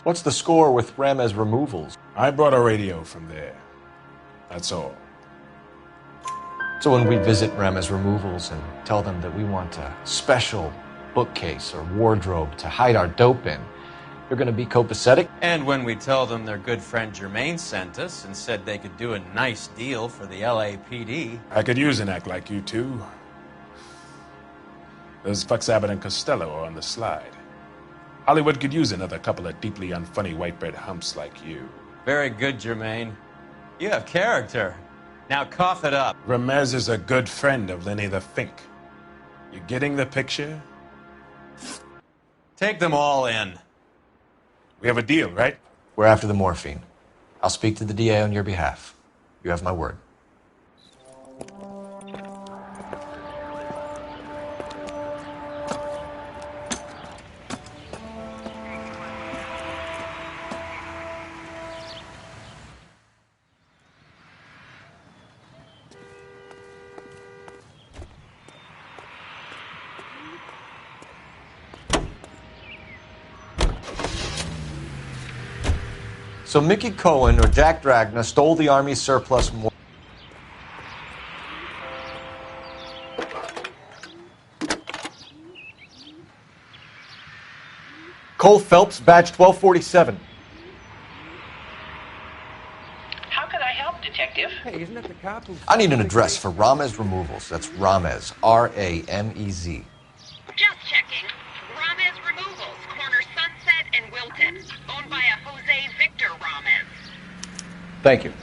What's the score with Ramez removals? I brought a radio from there. That's all. So when we visit Ramez removals and tell them that we want a special bookcase or wardrobe to hide our dope in, you're going to be copacetic? And when we tell them their good friend Jermaine sent us and said they could do a nice deal for the LAPD. I could use an act like you two. Those fucks Abbott and Costello are on the slide. Hollywood could use another couple of deeply unfunny white bread humps like you. Very good, Jermaine. You have character. Now cough it up. Ramez is a good friend of Lenny the Fink. You getting the picture? Take them all in. We have a deal, right? We're after the morphine. I'll speak to the DA on your behalf. You have my word. So Mickey Cohen or Jack Dragna stole the Army's surplus Cole Phelps, badge 1247. How can I help, Detective? Hey, isn't that the cop who... I need an address for Ramez Removals. That's Ramez, R-A-M-E-Z. Just checking. Ramez Removals, corner Sunset and Wilton. Owned by a Jose Victor Ramez. Thank you.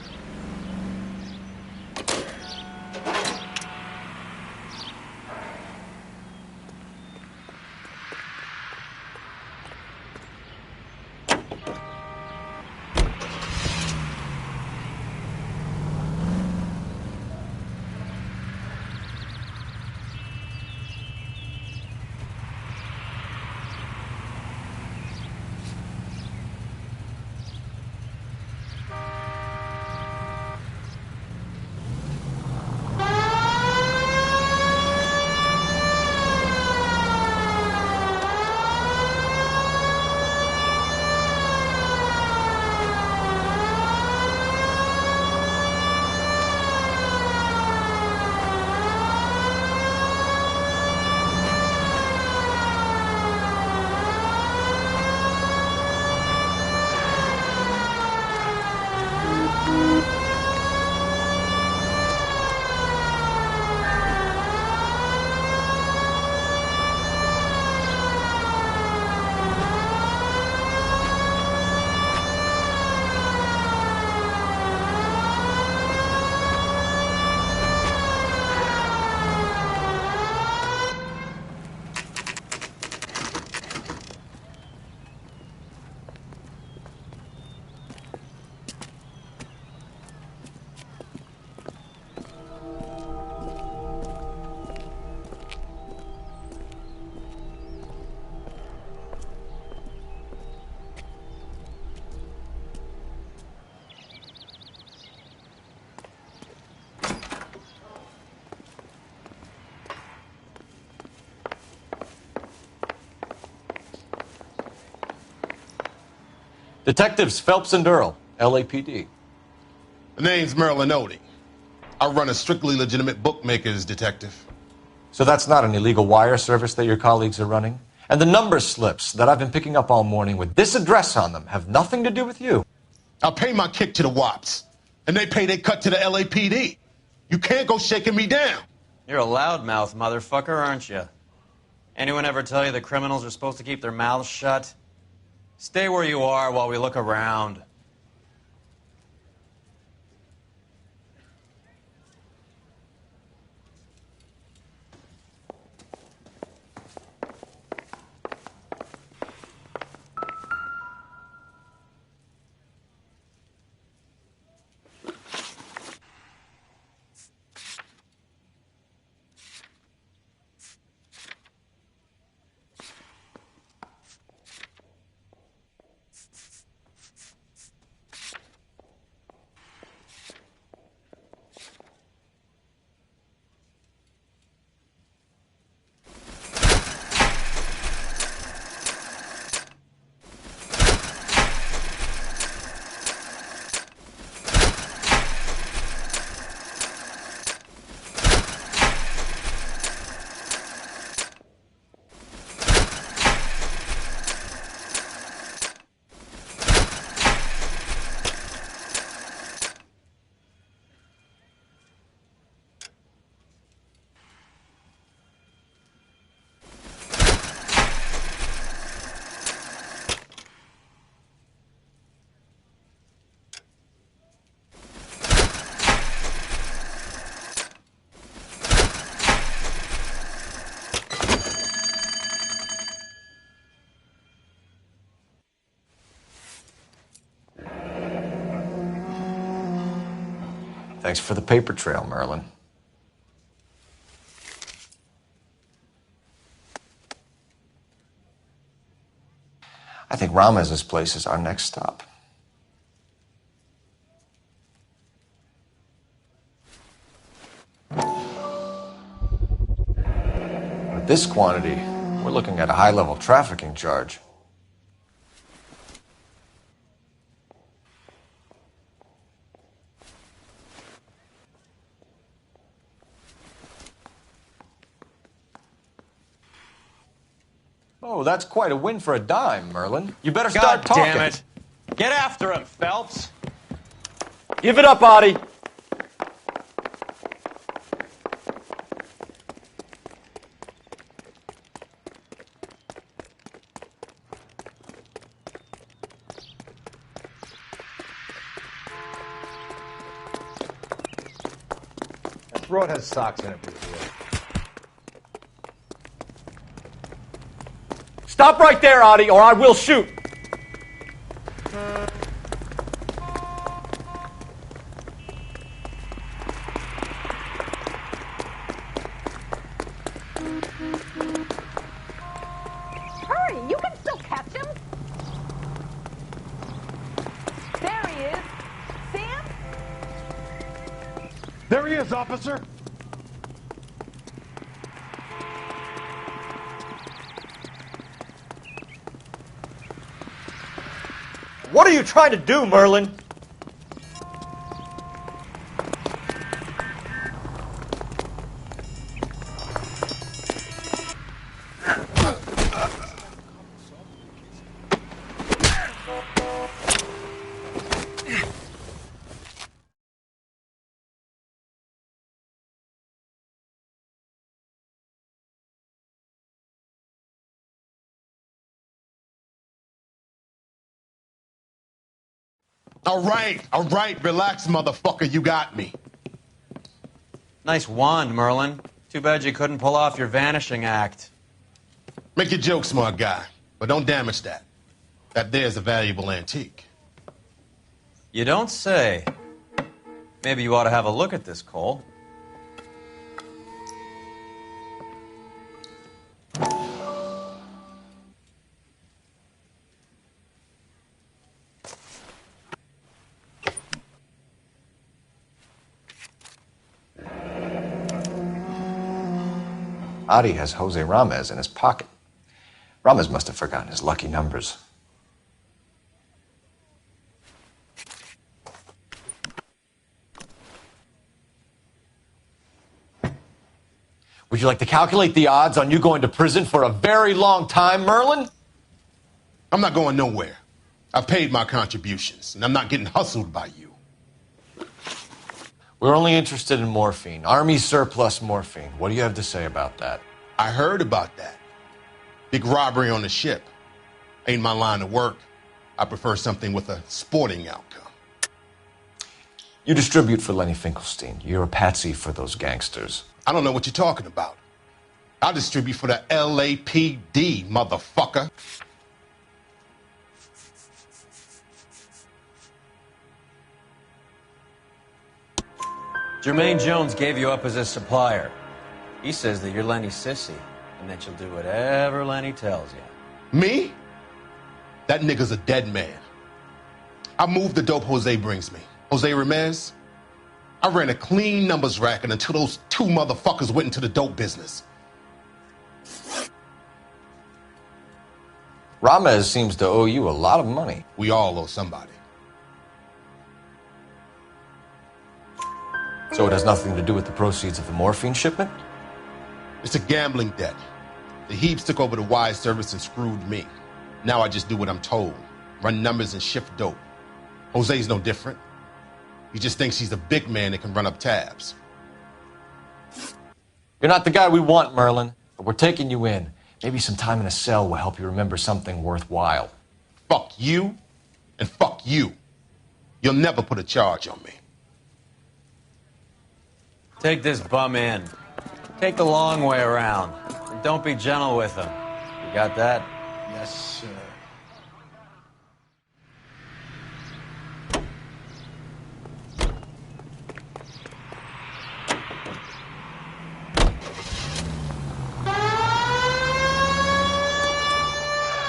Detectives Phelps and Earl, LAPD. The name's Merlin Odie. I run a strictly legitimate bookmaker's detective. So that's not an illegal wire service that your colleagues are running? And the number slips that I've been picking up all morning with this address on them have nothing to do with you? I'll pay my kick to the WAPs, and they pay their cut to the LAPD. You can't go shaking me down. You're a loudmouth motherfucker, aren't you? Anyone ever tell you that criminals are supposed to keep their mouths shut? Stay where you are while we look around. Thanks for the paper trail, Merlin. I think Ramez's place is our next stop. With this quantity, we're looking at a high-level trafficking charge. Oh, that's quite a win for a dime, Merlin. You better start God talking. damn it. Get after him, Phelps. Give it up, Artie. That broad has socks in it, Bruce. Stop right there, Artie, or I will shoot. Hurry, you can still catch him. There he is. Sam? There he is, officer. What are you trying to do, Merlin? All right, relax, motherfucker, you got me. Nice wand, Merlin. Too bad you couldn't pull off your vanishing act. Make your joke, smart guy, but don't damage that. That there's a valuable antique. You don't say. Maybe you ought to have a look at this, Cole. Adi has Jose Ramez in his pocket. Ramez must have forgotten his lucky numbers. Would you like to calculate the odds on you going to prison for a very long time, Merlin? I'm not going nowhere. I've paid my contributions, and I'm not getting hustled by you. We're only interested in morphine. Army surplus morphine. What do you have to say about that? I heard about that. Big robbery on the ship. Ain't my line of work. I prefer something with a sporting outcome. You distribute for Lenny Finkelstein. You're a patsy for those gangsters. I don't know what you're talking about. I'll distribute for the LAPD, motherfucker. Jermaine Jones gave you up as a supplier. He says that you're Lenny's sissy, and that you'll do whatever Lenny tells you. Me? That nigga's a dead man. I moved the dope Jose brings me. Jose Ramez? I ran a clean numbers racket until those two motherfuckers went into the dope business. Ramez seems to owe you a lot of money. We all owe somebody. So it has nothing to do with the proceeds of the morphine shipment? It's a gambling debt. The Heaps took over the wire service and screwed me. Now I just do what I'm told. Run numbers and shift dope. Jose's no different. He just thinks he's a big man that can run up tabs. You're not the guy we want, Merlin, but we're taking you in. Maybe some time in a cell will help you remember something worthwhile. Fuck you, and fuck you. You'll never put a charge on me. Take this bum in. Take the long way around. And don't be gentle with him. You got that? Yes, sir.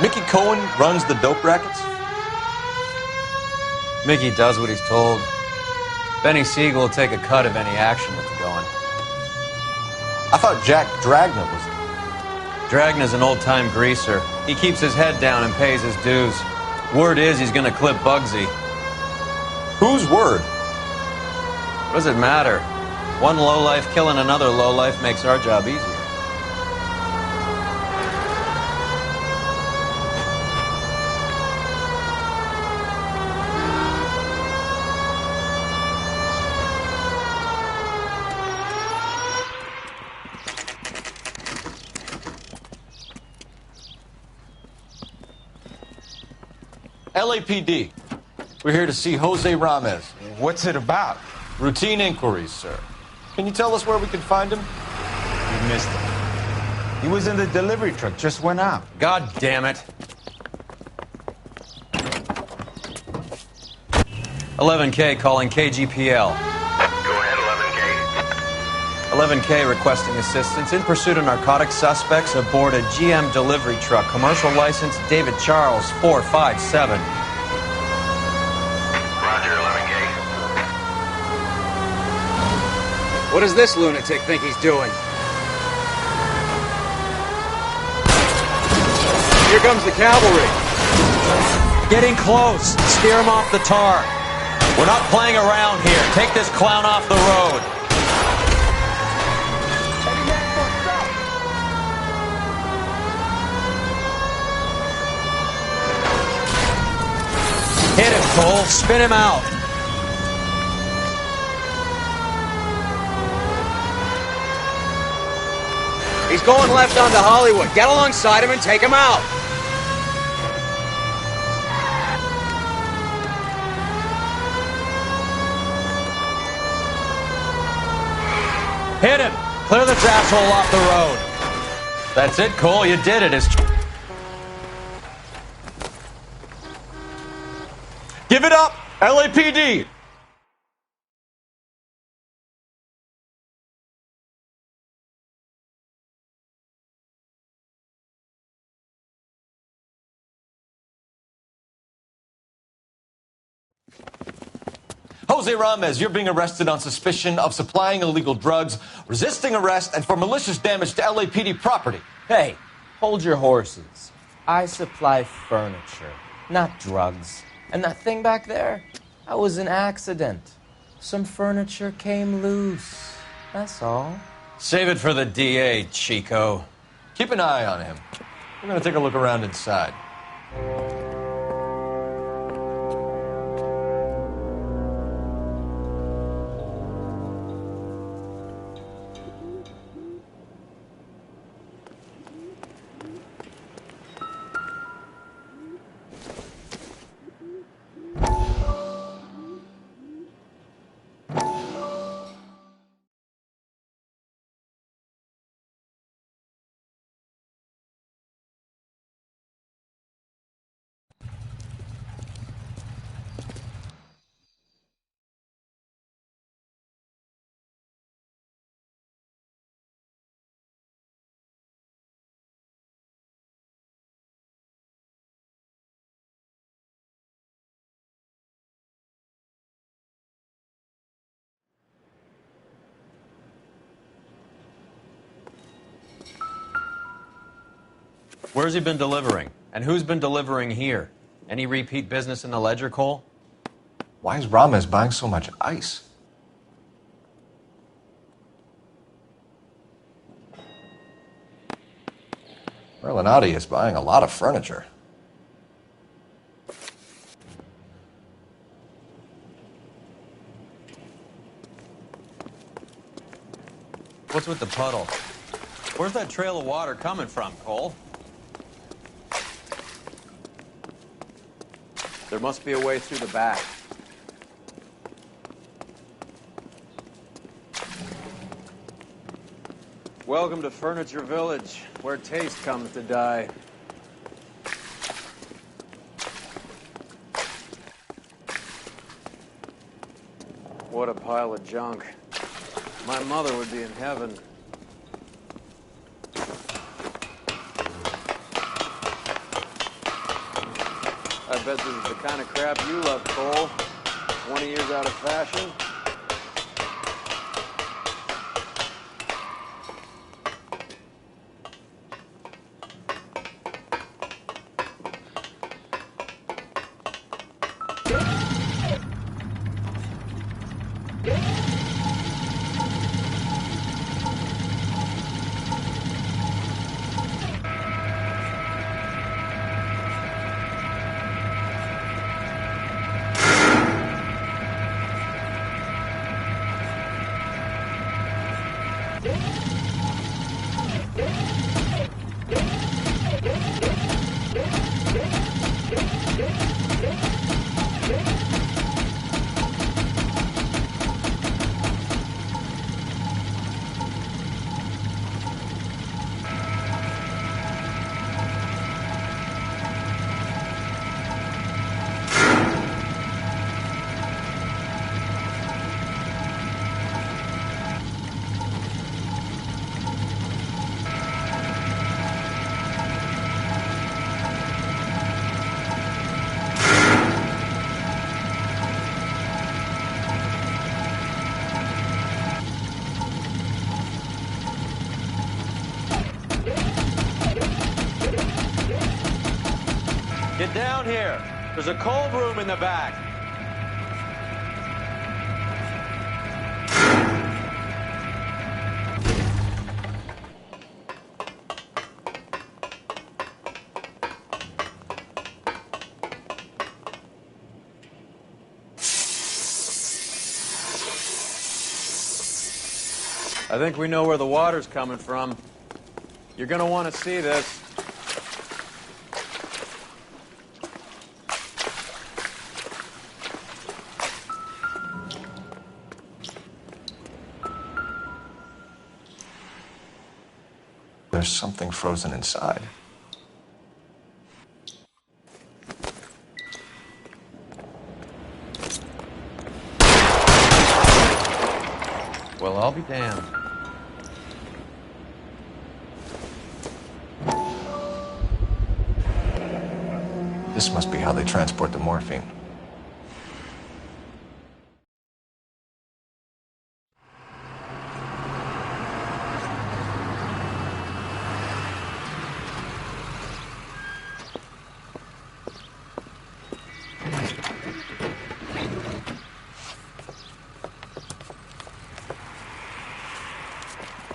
Mickey Cohen runs the dope rackets? Mickey does what he's told. Benny Siegel will take a cut of any action that's going. I thought Jack Dragna was... Dragna's an old-time greaser. He keeps his head down and pays his dues. Word is he's gonna clip Bugsy. Whose word? What does it matter? One lowlife killing another lowlife makes our job easier. LAPD. We're here to see Jose Ramez. What's it about? Routine inquiries, sir. Can you tell us where we can find him? You missed him. He was in the delivery truck, just went out. God damn it. 11K calling KGPL. Go ahead, 11K. 11K requesting assistance in pursuit of narcotic suspects aboard a GM delivery truck. Commercial license David Charles 457. Roger, 11K. What does this lunatic think he's doing? Here comes the cavalry. Getting close. Steer him off the tar. We're not playing around here. Take this clown off the road. Hit him, Cole. Spin him out. He's going left onto Hollywood. Get alongside him and take him out. Hit him. Clear this asshole off the road. That's it, Cole. You did it. Give it up, LAPD! Jose Ramez, you're being arrested on suspicion of supplying illegal drugs, resisting arrest, and for malicious damage to LAPD property. Hey, hold your horses. I supply furniture, not drugs. And that thing back there, that was an accident. Some furniture came loose. That's all. Save it for the DA, Chico. Keep an eye on him. We're going to take a look around inside. Where's he been delivering? And who's been delivering here? Any repeat business in the ledger, Cole? Why is Ramez buying so much ice? Merlinati is buying a lot of furniture. What's with the puddle? Where's that trail of water coming from, Cole? There must be a way through the back. Welcome to Furniture Village, where taste comes to die. What a pile of junk. My mother would be in heaven. bet this is the kind of crap you love, Cole. 20 years out of fashion. Get down here. There's a cold room in the back. I think we know where the water's coming from. You're gonna want to see this. There's something frozen inside. Well, I'll be damned. This must be how they transport the morphine.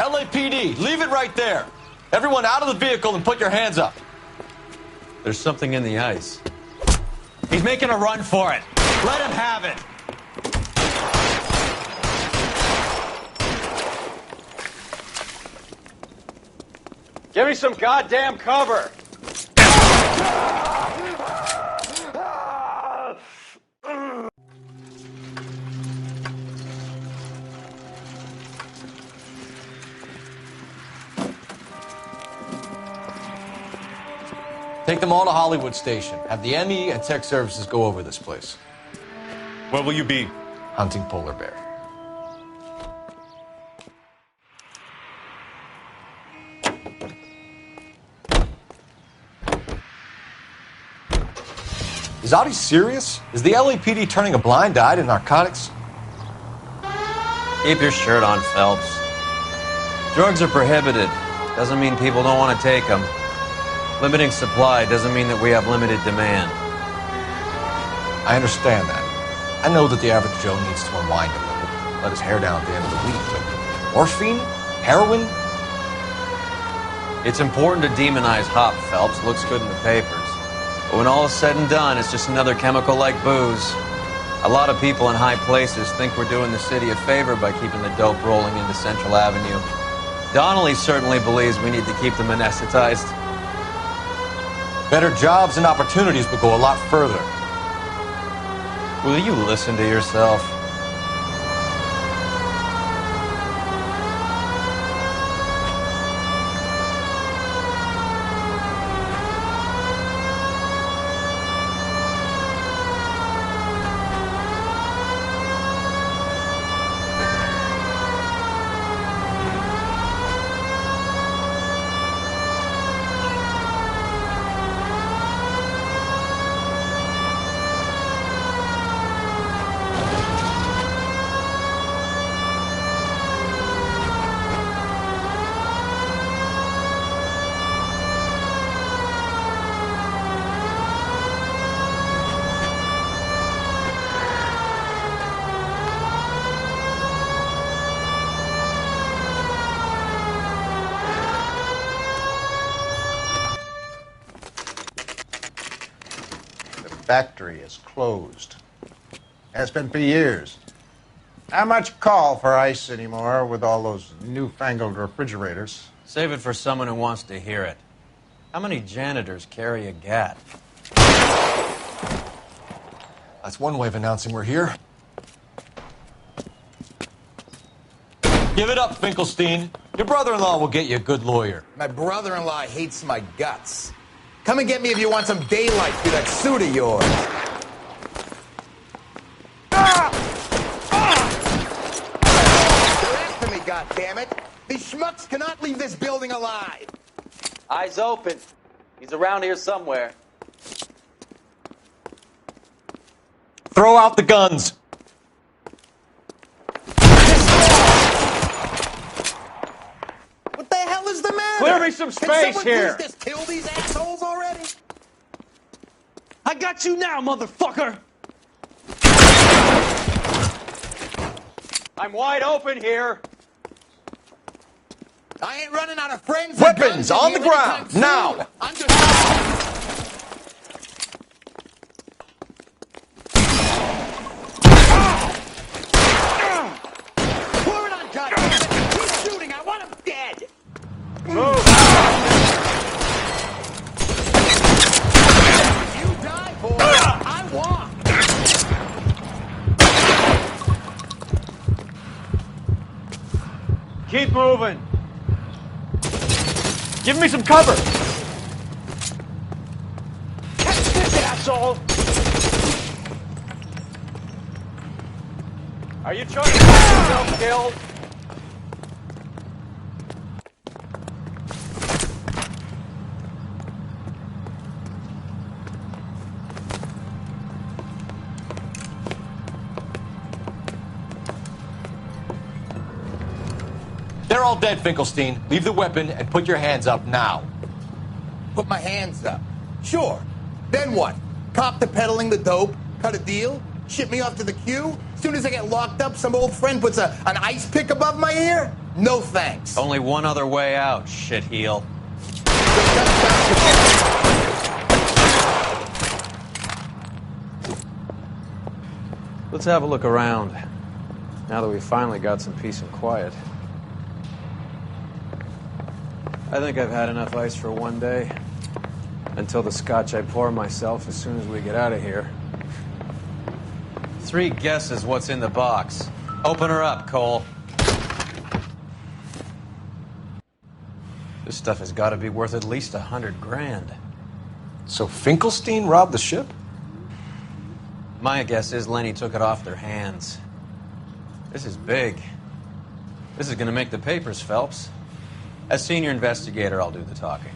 LAPD, leave it right there. Everyone out of the vehicle and put your hands up. There's something in the ice. He's making a run for it. Let him have it. Give me some goddamn cover. Take them all to Hollywood Station. Have the ME and Tech Services go over this place. Where will you be? Hunting polar bear. Is Audie serious? Is the LAPD turning a blind eye to narcotics? Keep your shirt on, Phelps. Drugs are prohibited. Doesn't mean people don't want to take them. Limiting supply doesn't mean that we have limited demand. I understand that. I know that the average Joe needs to unwind a little, let his hair down at the end of the week, but morphine? Heroin? It's important to demonize hop, Phelps. Looks good in the papers. But when all is said and done, it's just another chemical like booze. A lot of people in high places think we're doing the city a favor by keeping the dope rolling into Central Avenue. Donnelly certainly believes we need to keep them anesthetized. Better jobs and opportunities would go a lot further. Will you listen to yourself? factory is closed. Has been for years. Not much call for ice anymore with all those newfangled refrigerators. Save it for someone who wants to hear it. How many janitors carry a gat? That's one way of announcing we're here. Give it up, Finkelstein. Your brother-in-law will get you a good lawyer. My brother-in-law hates my guts. Come and get me if you want some daylight through that suit of yours. They're after me, goddammit. These schmucks cannot leave this building alive. Eyes open. He's around here somewhere. Throw out the guns. What the hell is the matter? Clear me some space here. Can someone please just kill these assholes already? I got you now, motherfucker! I'm wide open here. I ain't running out of friends. Weapons on the ground, now! I'm just... Pour it on, goddammit! He's shooting! I want him dead! Move! You die, boy! I walk! Keep moving. Give me some cover. Catch this, asshole! Are you trying to get yourself killed? They're all dead, Finkelstein. Leave the weapon and put your hands up now. Put my hands up. Sure. Then what? Cop to peddling the dope? Cut a deal? Ship me off to the queue? Soon as I get locked up, some old friend puts an ice pick above my ear? No thanks. Only one other way out, shitheel. Let's have a look around, now that we finally got some peace and quiet. I think I've had enough ice for one day. Until the scotch I pour myself as soon as we get out of here. 3 guesses what's in the box. Open her up, Cole. This stuff has got to be worth at least $100,000. So Finkelstein robbed the ship? My guess is Lenny took it off their hands. This is big. This is going to make the papers, Phelps. As senior investigator, I'll do the talking.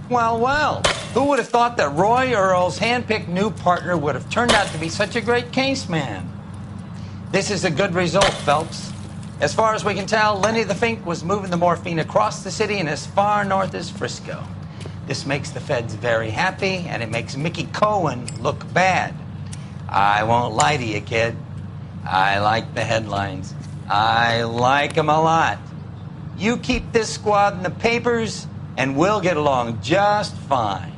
Well, well, who would have thought that Roy Earle's hand-picked new partner would have turned out to be such a great case man? This is a good result, Phelps. As far as we can tell, Lenny the Fink was moving the morphine across the city and as far north as Frisco. This makes the feds very happy, and it makes Mickey Cohen look bad. I won't lie to you, kid. I like the headlines. I like them a lot. You keep this squad in the papers, and we'll get along just fine.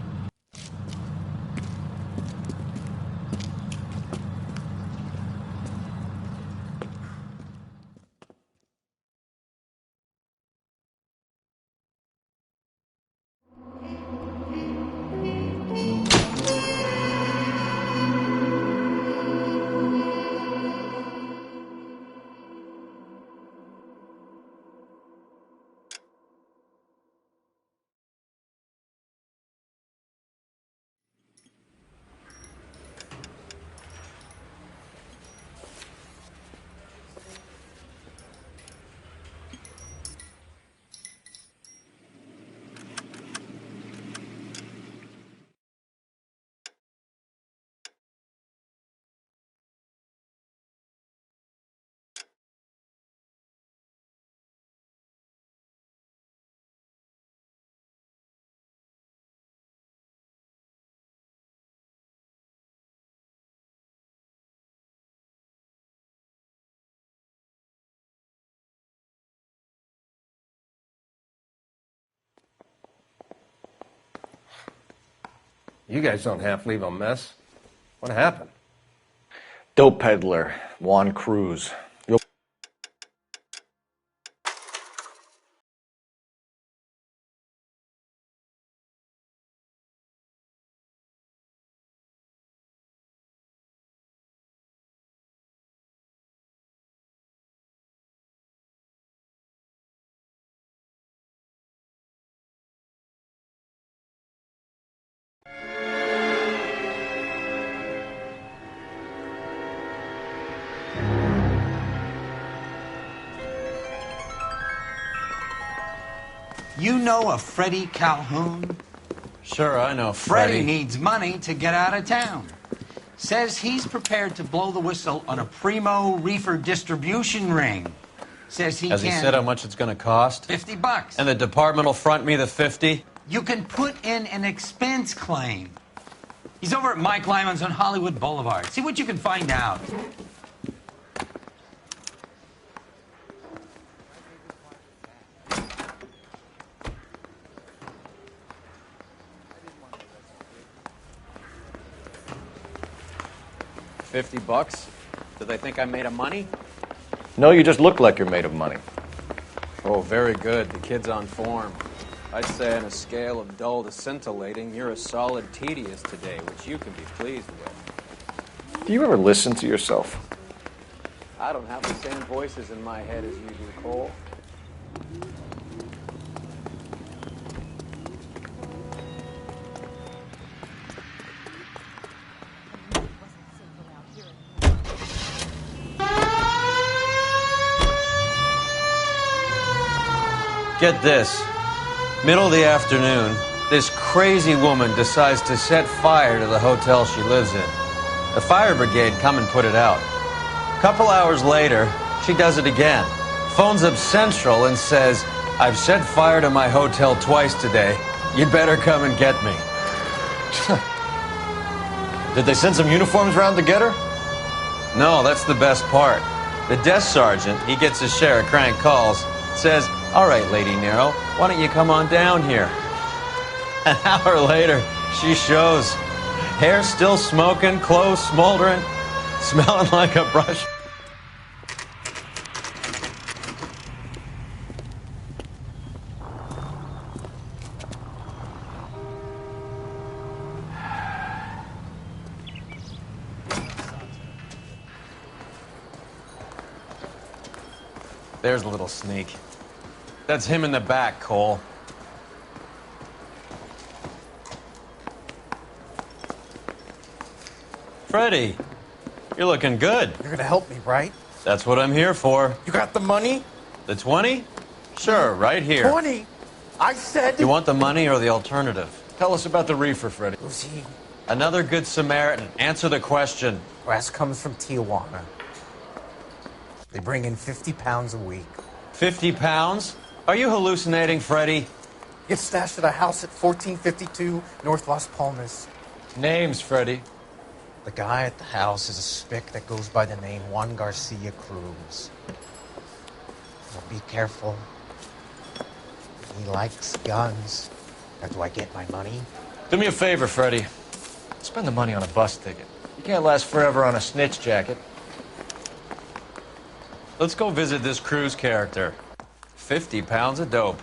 You guys don't half leave a mess. What happened? Dope peddler, Juan Cruz. You know a Freddie Calhoun? Sure, I know Freddie needs money to get out of town. Says he's prepared to blow the whistle on a primo reefer distribution ring. Says he Has he said how much it's going to cost? $50. And the department will front me the 50? You can put in an expense claim. He's over at Mike Lyman's on Hollywood Boulevard. See what you can find out. $50? Do they think I'm made of money? No, you just look like you're made of money. Oh, very good. The kid's on form. I'd say on a scale of dull to scintillating, you're a solid tedious today, which you can be pleased with. Do you ever listen to yourself? I don't have the same voices in my head as you do, Cole. Get this. Middle of the afternoon, this crazy woman decides to set fire to the hotel she lives in. The fire brigade come and put it out. A couple hours later, she does it again. Phones up Central and says, I've set fire to my hotel twice today. You'd better come and get me. Did they send some uniforms around to get her? No, that's the best part. The desk sergeant, he gets his share of crank calls, says, all right, Lady Nero, why don't you come on down here? An hour later, she shows. Hair still smoking, clothes smoldering, smelling like a brush. There's a little sneak. That's him in the back, Cole. Freddie, you're looking good. You're gonna help me, right? That's what I'm here for. You got the money? The 20? Sure, right here. 20? I said... You want the money or the alternative? Tell us about the reefer, Freddie. Who's he? Another good Samaritan. Answer the question. Grass comes from Tijuana. They bring in 50 pounds a week. 50 pounds? Are you hallucinating, Freddie? Gets stashed at a house at 1452 North Las Palmas. Names, Freddie. The guy at the house is a spick that goes by the name Juan Garcia Cruz. Now be careful. He likes guns. Now, do I get my money? Do me a favor, Freddie. Spend the money on a bus ticket. You can't last forever on a snitch jacket. Let's go visit this Cruz character. 50 pounds of dope.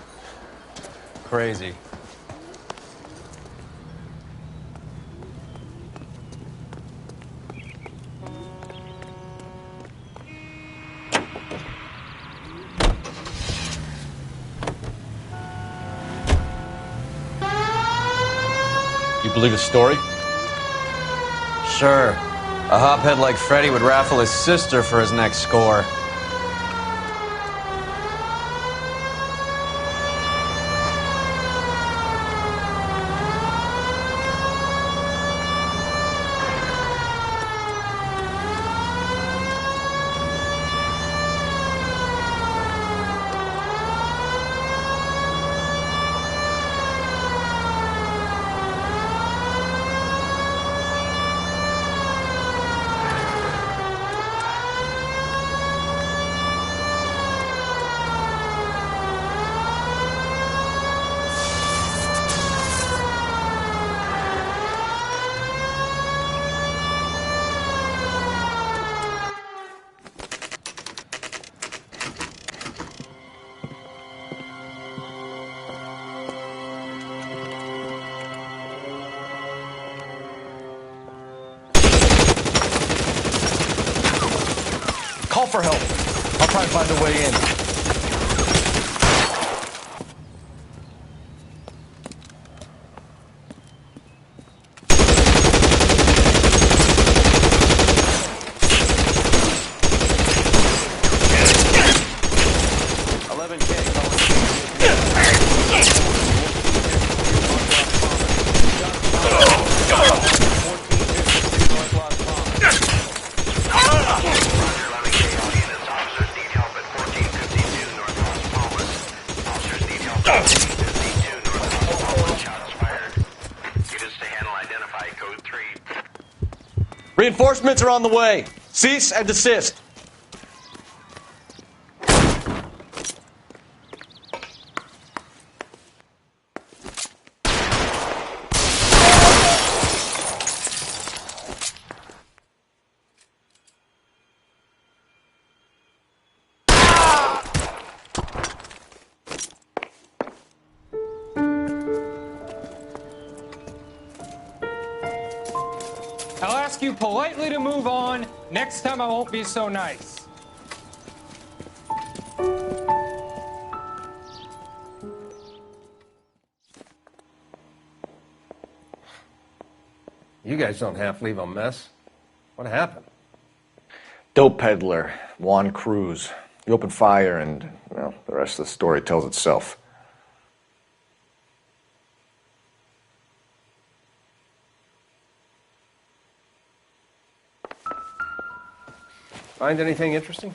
Crazy. You believe his story? Sure. A hophead like Freddie would raffle his sister for his next score. for help. I'll try and find a way in. Reinforcements are on the way. Cease and desist. I'll ask you politely to move on. Next time I won't be so nice. You guys don't half leave a mess. What happened? Dope peddler, Juan Cruz. He opened fire and, well, the rest of the story tells itself. Find anything interesting?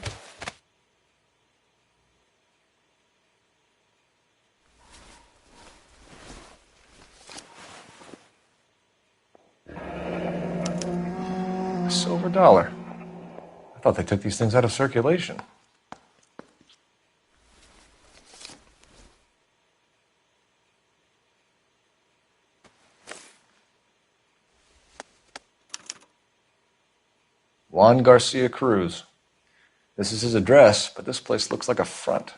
A silver dollar. I thought they took these things out of circulation. Juan Garcia Cruz. This is his address, but this place looks like a front.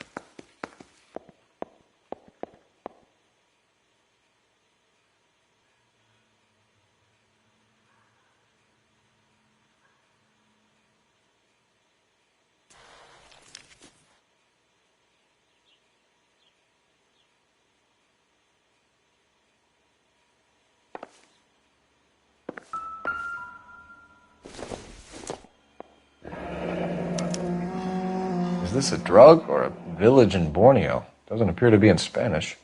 Is this a drug or a village in Borneo? Doesn't appear to be in Spanish.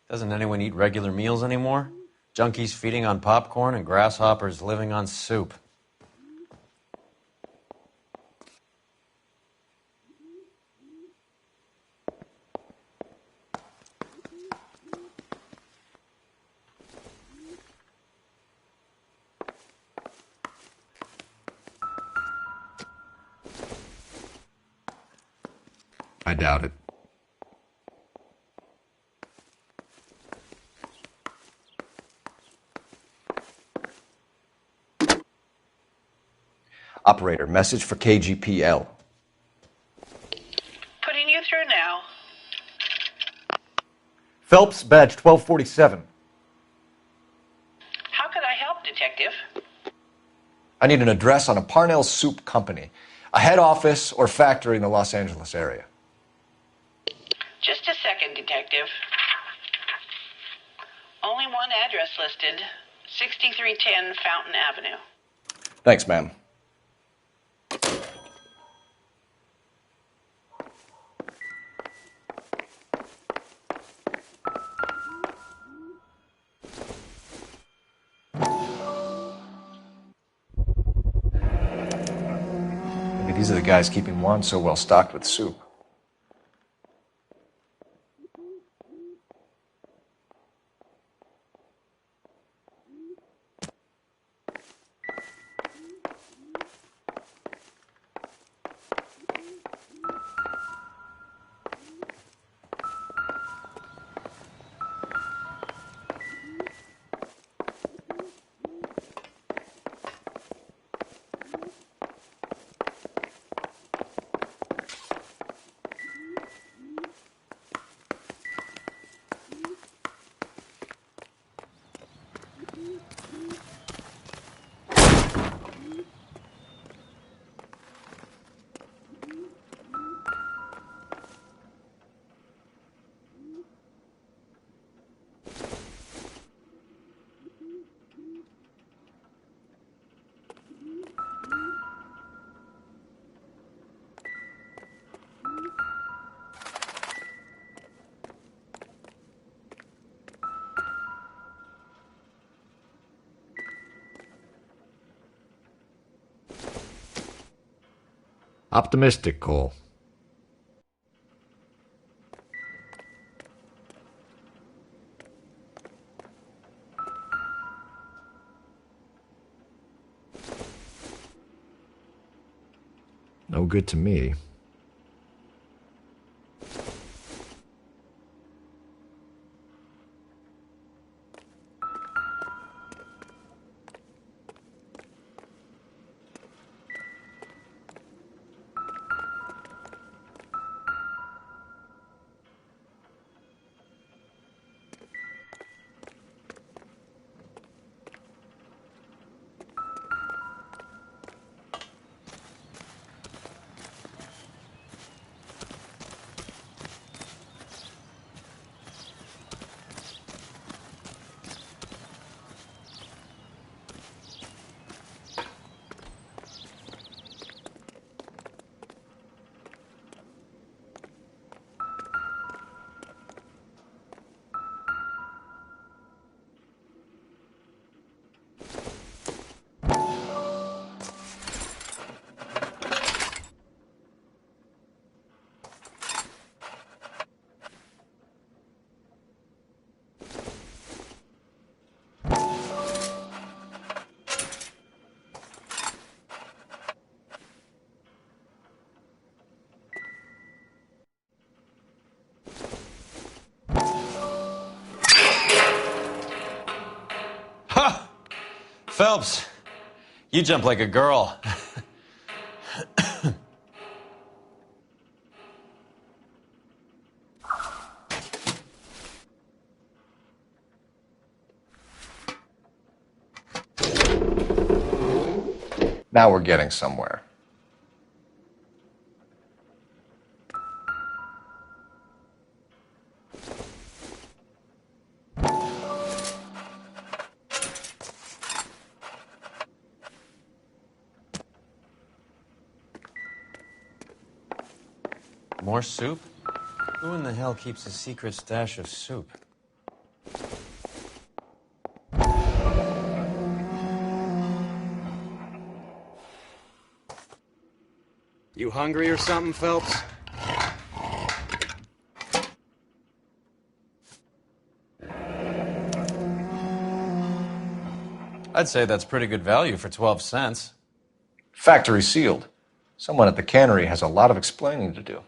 Doesn't anyone eat regular meals anymore? Junkies feeding on popcorn and grasshoppers living on soup. I doubt it. Operator, message for KGPL. Putting you through now. Phelps, badge 1247. How could I help, Detective? I need an address on a Parnell Soup Company, a head office or factory in the Los Angeles area. Just a second, Detective. Only one address listed, 6310 Fountain Avenue. Thanks, ma'am. Maybe these are the guys keeping Juan so well stocked with soup. Optimistic, Cole. No good to me. Phelps, you jump like a girl. Now we're getting somewhere. More soup? Who in the hell keeps a secret stash of soup? You hungry or something, Phelps? I'd say that's pretty good value for 12 cents. Factory sealed. Someone at the cannery has a lot of explaining to do.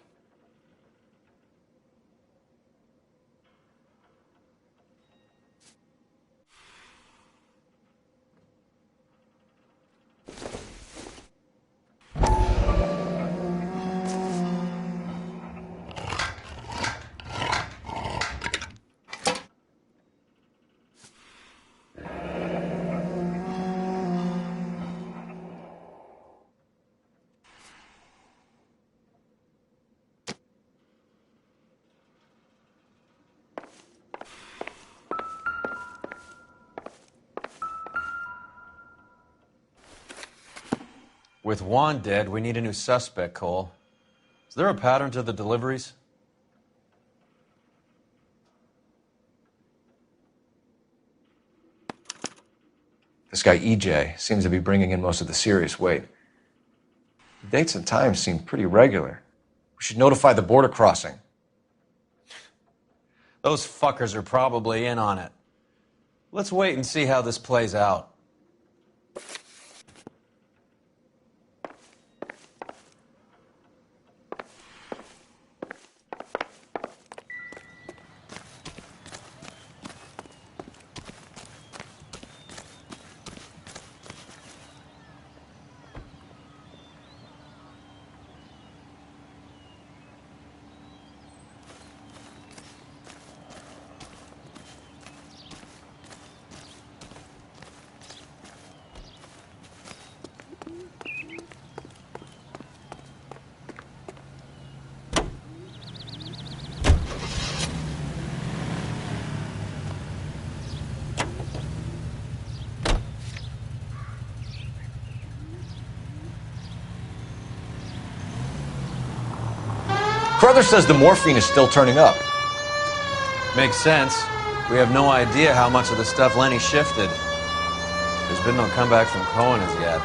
With Juan dead, we need a new suspect, Cole. Is there a pattern to the deliveries? This guy EJ seems to be bringing in most of the serious weight. The dates and times seem pretty regular. We should notify the border crossing. Those fuckers are probably in on it. Let's wait and see how this plays out. Carruthers says the morphine is still turning up. Makes sense. We have no idea how much of the stuff Lenny shifted. There's been no comeback from Cohen as yet.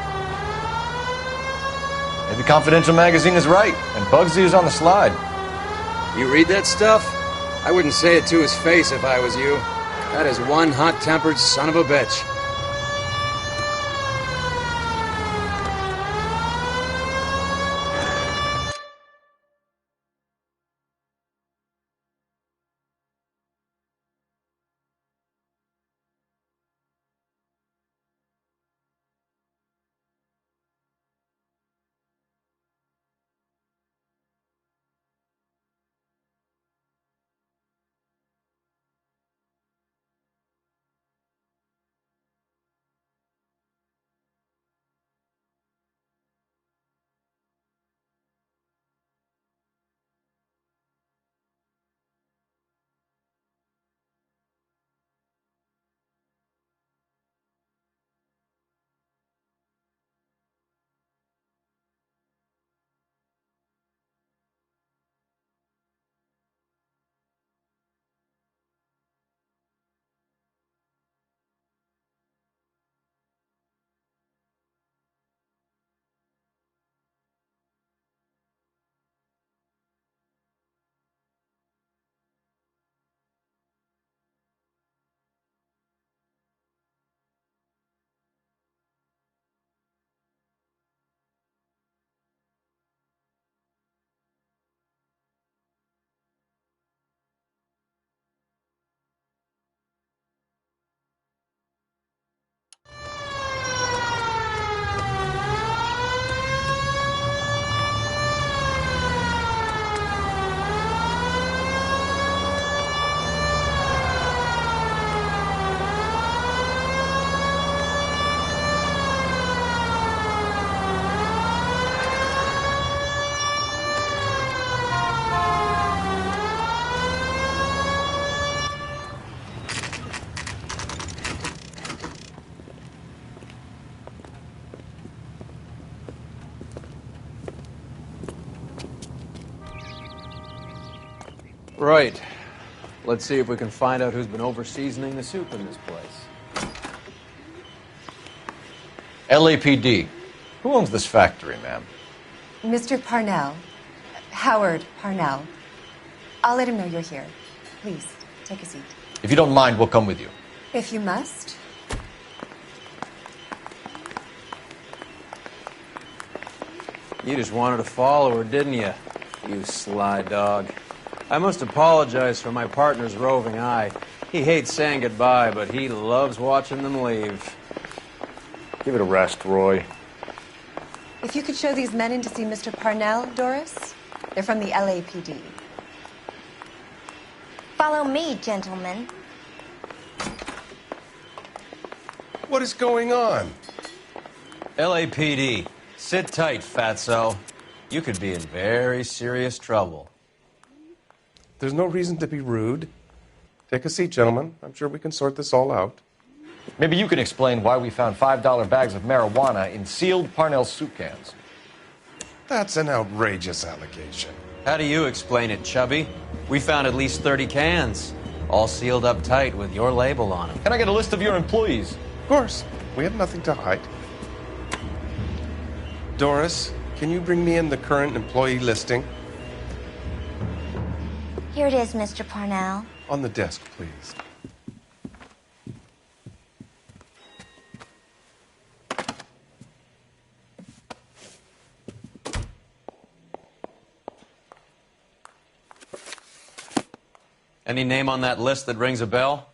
Maybe Confidential magazine is right, and Bugsy is on the slide. You read that stuff? I wouldn't say it to his face if I was you. That is one hot-tempered son of a bitch. Right. Let's see if we can find out who's been over-seasoning the soup in this place. LAPD. Who owns this factory, ma'am? Mr. Parnell. Howard Parnell. I'll let him know you're here. Please, take a seat. If you don't mind, we'll come with you. If you must. You just wanted to follow her, didn't you? You sly dog. I must apologize for my partner's roving eye. He hates saying goodbye, but he loves watching them leave. Give it a rest, Roy. If you could show these men in to see Mr. Parnell, Doris. They're from the LAPD. Follow me, gentlemen. What is going on? LAPD. Sit tight, fatso. You could be in very serious trouble. There's no reason to be rude. Take a seat, gentlemen. I'm sure we can sort this all out. Maybe you can explain why we found $5 bags of marijuana in sealed Parnell soup cans. That's an outrageous allegation. How do you explain it, Chubby? We found at least 30 cans, all sealed up tight with your label on them. Can I get a list of your employees? Of course. We have nothing to hide. Doris, can you bring me in the current employee listing? Here it is, Mr. Parnell. On the desk, please. Any name on that list that rings a bell?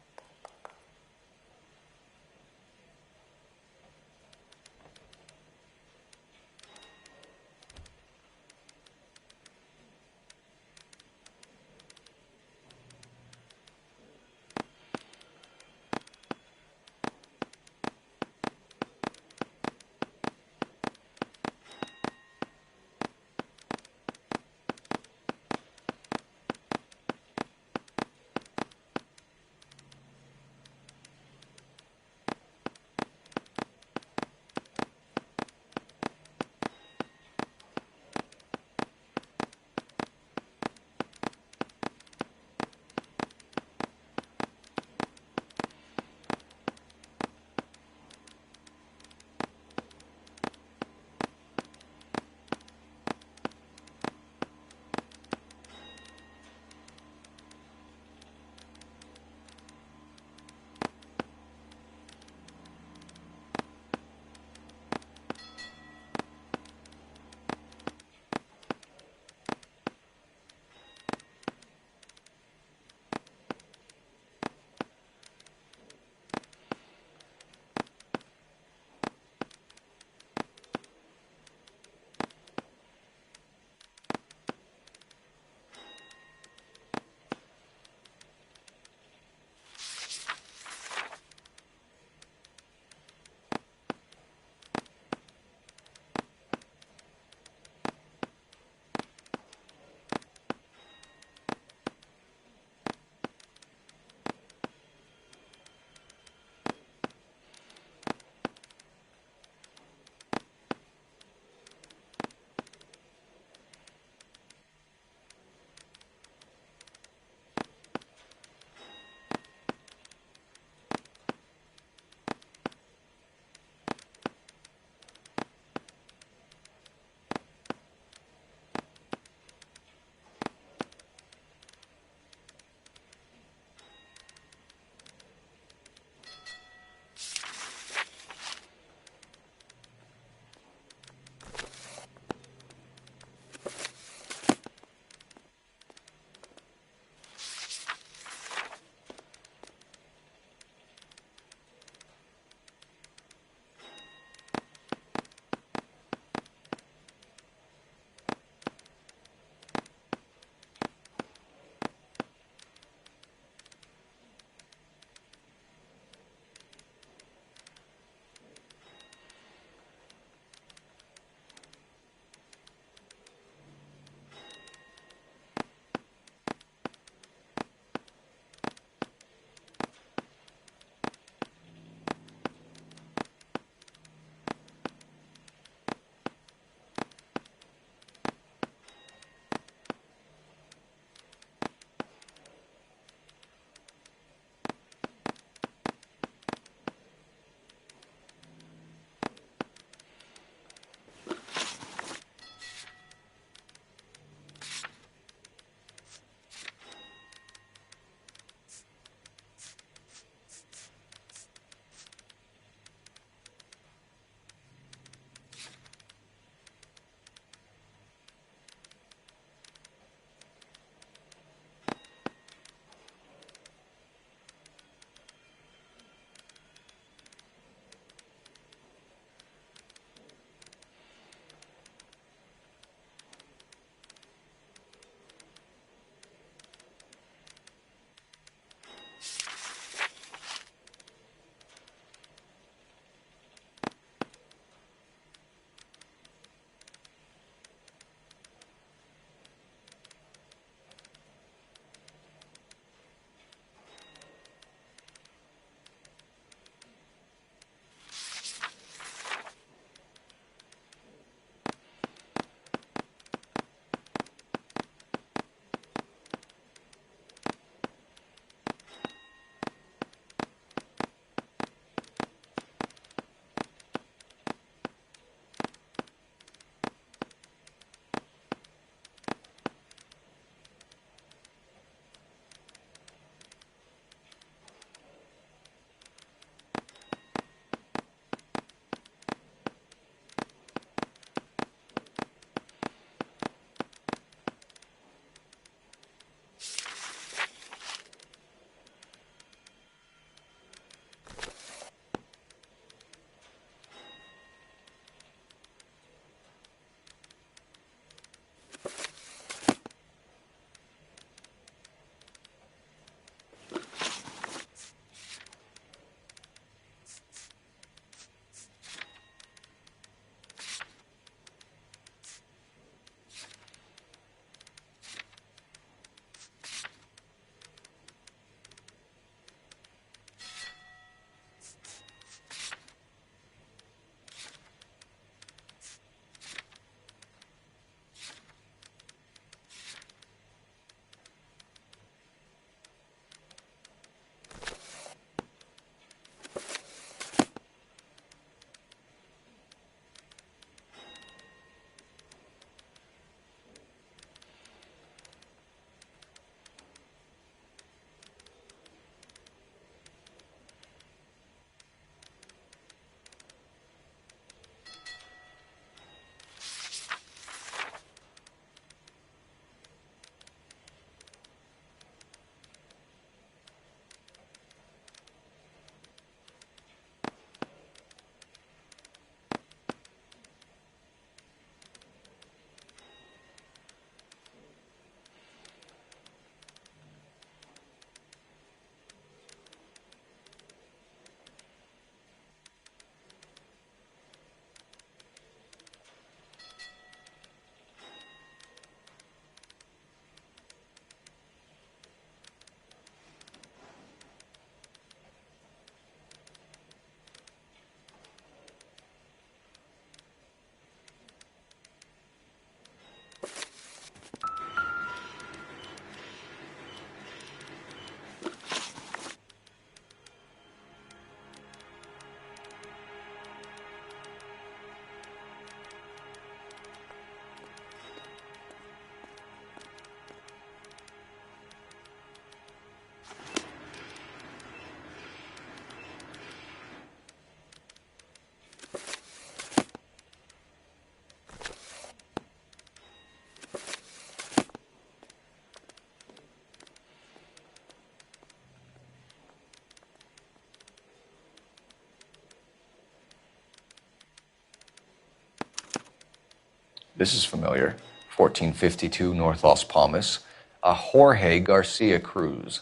This is familiar. 1452 North Las Palmas. A Jorge Garcia Cruz.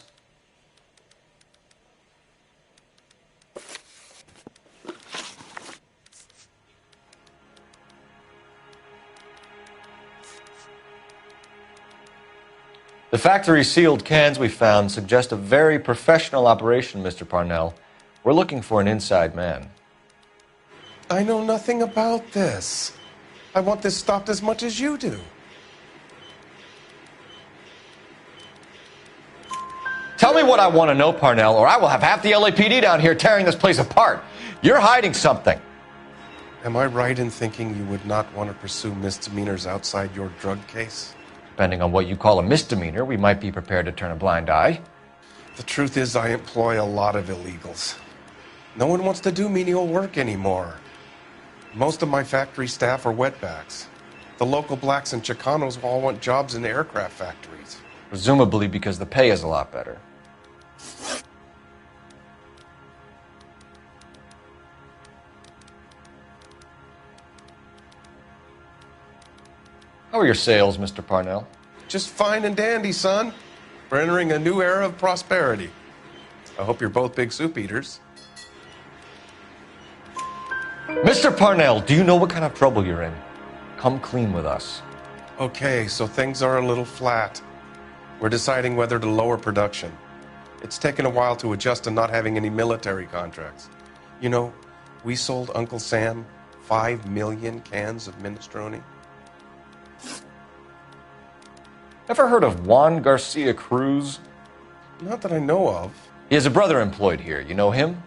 The factory sealed cans we found suggest a very professional operation, Mr. Parnell. We're looking for an inside man. I know nothing about this. I want this stopped as much as you do. Tell me what I want to know, Parnell, or I will have half the LAPD down here tearing this place apart. You're hiding something. Am I right in thinking you would not want to pursue misdemeanors outside your drug case? Depending on what you call a misdemeanor, we might be prepared to turn a blind eye. The truth is, I employ a lot of illegals. No one wants to do menial work anymore. Most of my factory staff are wetbacks. The local blacks and Chicanos all want jobs in aircraft factories. Presumably because the pay is a lot better. How are your sales, Mr. Parnell? Just fine and dandy, son. We're entering a new era of prosperity. I hope you're both big soup eaters. Mr. Parnell, do you know what kind of trouble you're in? Come clean with us. Okay, so things are a little flat. We're deciding whether to lower production. It's taken a while to adjust to not having any military contracts. You know, we sold Uncle Sam 5 million cans of minestrone. Ever heard of Juan Garcia Cruz? Not that I know of. He has a brother employed here. You know him?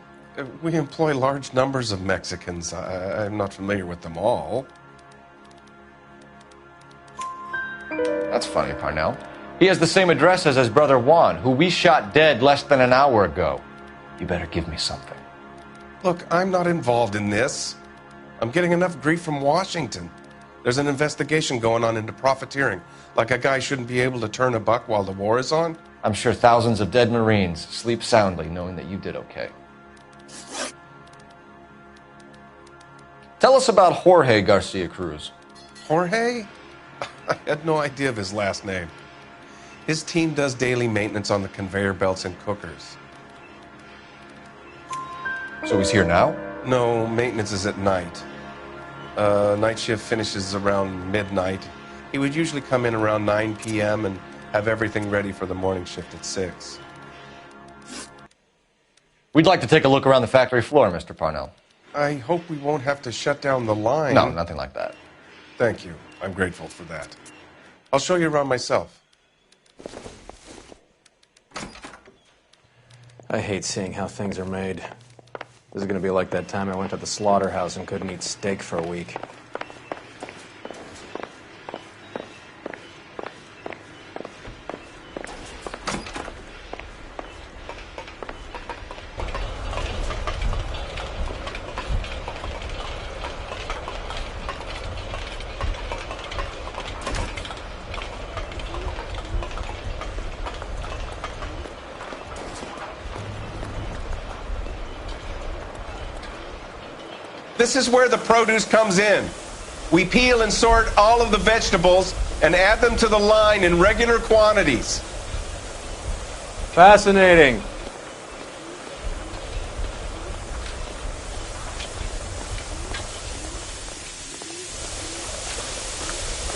We employ large numbers of Mexicans. I'm not familiar with them all. That's funny, Parnell. He has the same address as his brother Juan, who we shot dead less than an hour ago. You better give me something. Look, I'm not involved in this. I'm getting enough grief from Washington. There's an investigation going on into profiteering. Like a guy shouldn't be able to turn a buck while the war is on. I'm sure thousands of dead Marines sleep soundly knowing that you did okay. Tell us about Jorge Garcia Cruz. Jorge? I had no idea of his last name. His team does daily maintenance on the conveyor belts and cookers. So he's here now? No, maintenance is at night. Night shift finishes around midnight. He would usually come in around 9 p.m. and have everything ready for the morning shift at 6. We'd like to take a look around the factory floor, Mr. Parnell. I hope we won't have to shut down the line. No, nothing like that. Thank you. I'm grateful for that. I'll show you around myself. I hate seeing how things are made. This is going to be like that time I went to the slaughterhouse and couldn't eat steak for a week. This is where the produce comes in. We peel and sort all of the vegetables and add them to the line in regular quantities. Fascinating.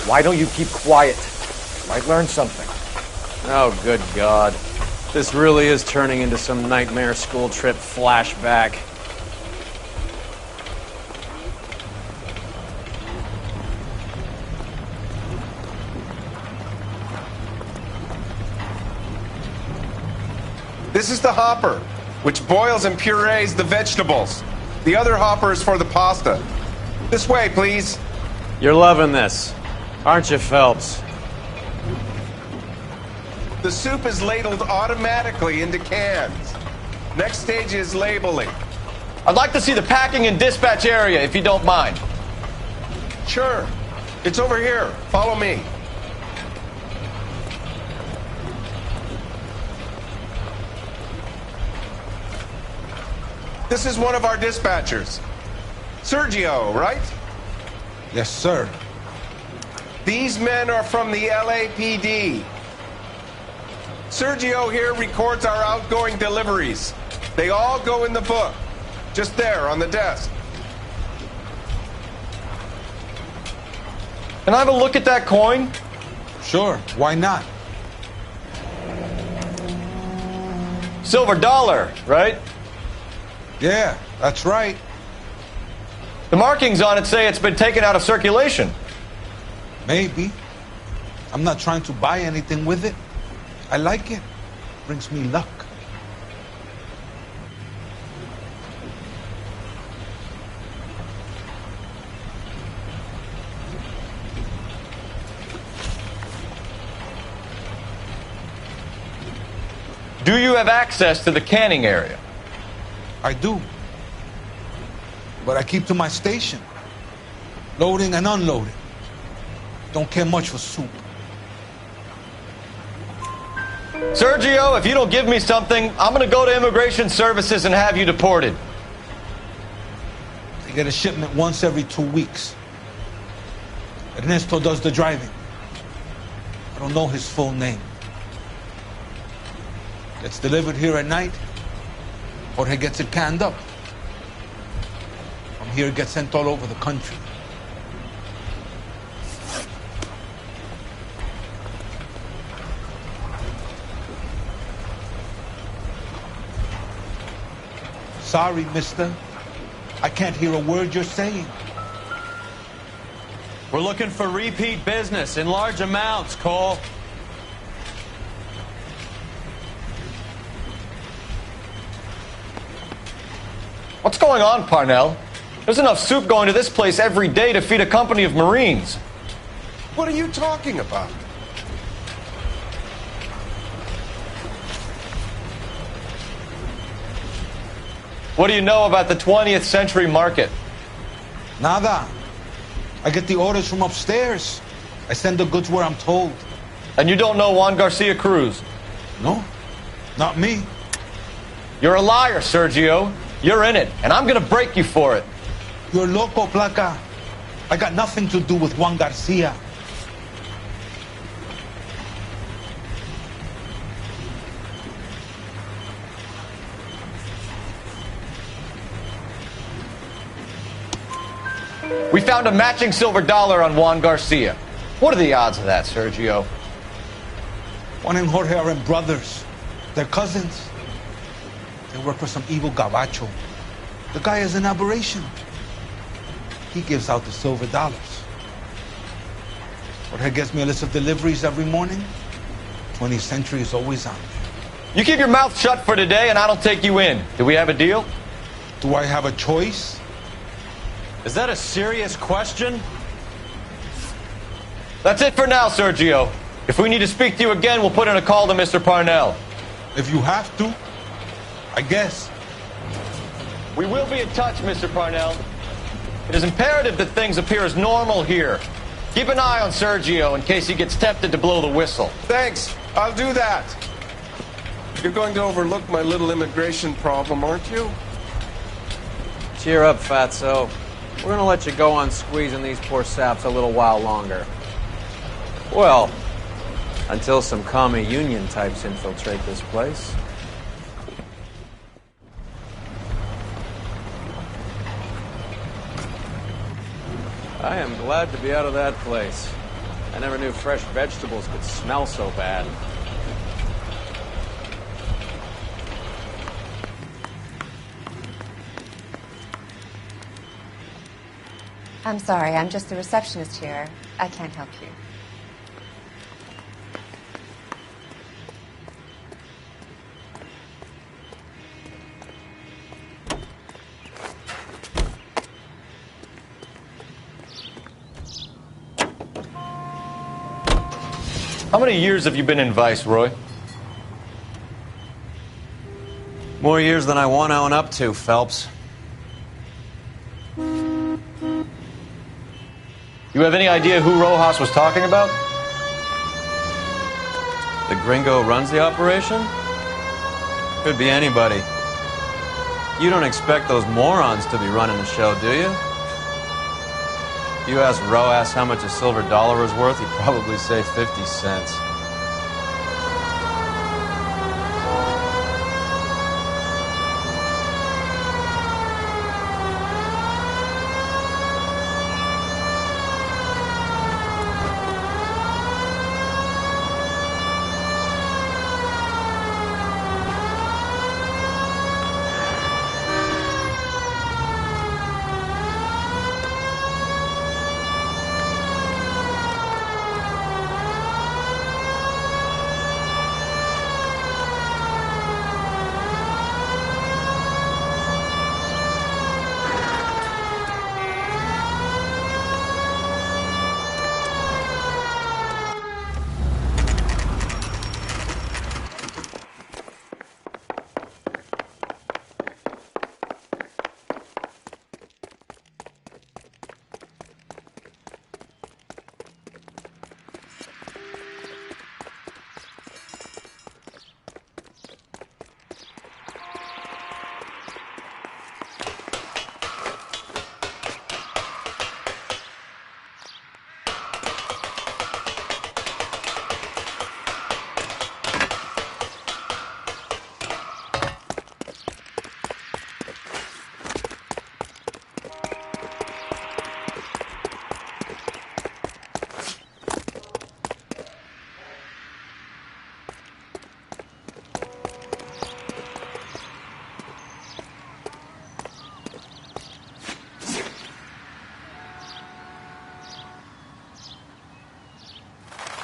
Why don't you keep quiet? Might learn something. Oh, good God. This really is turning into some nightmare school trip flashback. This is the hopper, which boils and purees the vegetables. The other hopper is for the pasta. This way, please. You're loving this, aren't you, Phelps? The soup is ladled automatically into cans. Next stage is labeling. I'd like to see the packing and dispatch area, if you don't mind. Sure. It's over here. Follow me. This is one of our dispatchers. Sergio, right? Yes, sir. These men are from the LAPD. Sergio here records our outgoing deliveries. They all go in the book. Just there on the desk. Can I have a look at that coin? Sure, why not? Silver dollar, right? Yeah, that's right. The markings on it say it's been taken out of circulation. Maybe. I'm not trying to buy anything with it. I like it. Brings me luck. Do you have access to the canning area? I do. But I keep to my station. Loading and unloading. Don't care much for soup. Sergio, if you don't give me something, I'm going to go to Immigration Services and have you deported. They get a shipment once every 2 weeks. Ernesto does the driving. I don't know his full name. Gets delivered here at night. Jorge gets it canned up. From here, it gets sent all over the country. Sorry, mister. I can't hear a word you're saying. We're looking for repeat business in large amounts, Cole. What's going on, Parnell? There's enough soup going to this place every day to feed a company of Marines. What are you talking about? What do you know about the 20th century market? Nada. I get the orders from upstairs. I send the goods where I'm told. And you don't know Juan Garcia Cruz? No, not me. You're a liar, Sergio. You're in it, and I'm gonna break you for it. You're loco, Placa. I got nothing to do with Juan Garcia. We found a matching silver dollar on Juan Garcia. What are the odds of that, Sergio? Juan and Jorge are brothers. They're cousins. They work for some evil gabacho. The guy is an aberration. He gives out the silver dollars. Jorge gets me a list of deliveries every morning. 20th Century is always on. You keep your mouth shut for today, and I don't take you in. Do we have a deal? Do I have a choice? Is that a serious question? That's it for now, Sergio. If we need to speak to you again, we'll put in a call to Mr. Parnell. If you have to, I guess. We will be in touch, Mr. Parnell. It is imperative that things appear as normal here. Keep an eye on Sergio in case he gets tempted to blow the whistle. Thanks. I'll do that. You're going to overlook my little immigration problem, aren't you? Cheer up, fatso. We're gonna let you go on squeezing these poor saps a little while longer. Well, until some commie union types infiltrate this place. I am glad to be out of that place. I never knew fresh vegetables could smell so bad. I'm sorry, I'm just the receptionist here. I can't help you. How many years have you been in Vice, Roy? More years than I want to own up to, Phelps. You have any idea who Rojas was talking about? The gringo runs the operation? Could be anybody. You don't expect those morons to be running the show, do you? If you asked Roas how much a silver dollar was worth, he'd probably say 50 cents.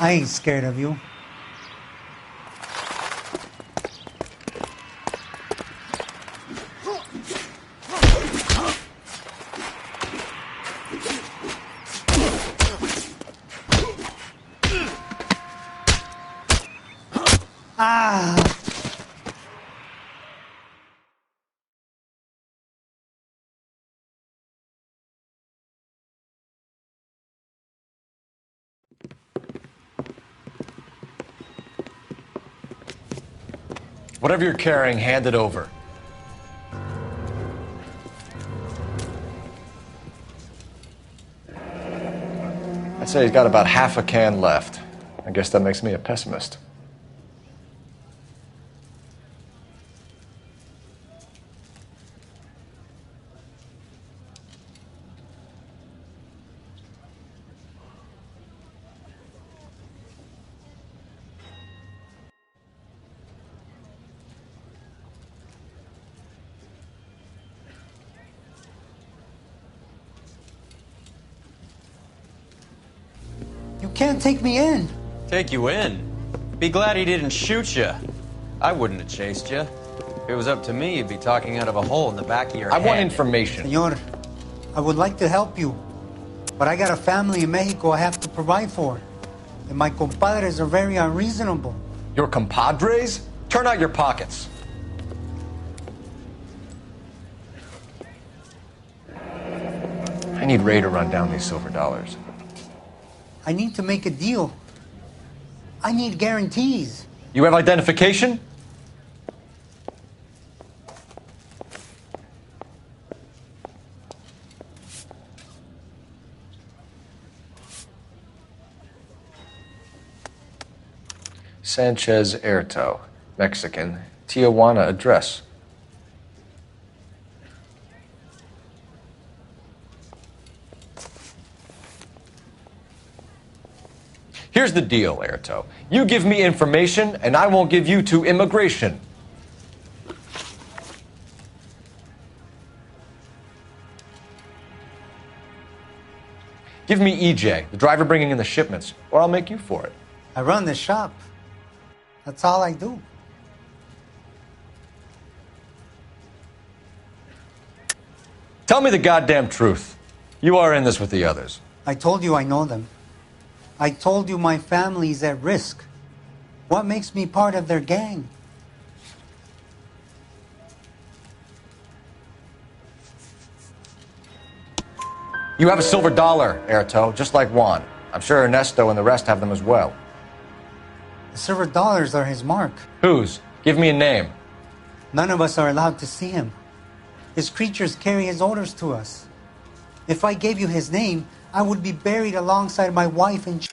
I ain't scared of you. Ah! Whatever you're carrying, hand it over. I'd say he's got about half a can left. I guess that makes me a pessimist. You can't take me in. Take you in? Be glad he didn't shoot you. I wouldn't have chased you. If it was up to me, you'd be talking out of a hole in the back of your head. I want information. Senor, I would like to help you, but I got a family in Mexico I have to provide for. And my compadres are very unreasonable. Your compadres? Turn out your pockets. I need Ray to run down these silver dollars. I need to make a deal. I need guarantees. You have identification? Sanchez Erto, Mexican, Tijuana address. Here's the deal, Erto. You give me information, and I won't give you to immigration. Give me EJ, the driver bringing in the shipments, or I'll make you for it. I run the shop. That's all I do. Tell me the goddamn truth. You are in this with the others. I told you I know them. I told you my family's at risk. What makes me part of their gang? You have a silver dollar, Erto, just like Juan. I'm sure Ernesto and the rest have them as well. The silver dollars are his mark. Whose? Give me a name. None of us are allowed to see him. His creatures carry his orders to us. If I gave you his name, I would be buried alongside my wife and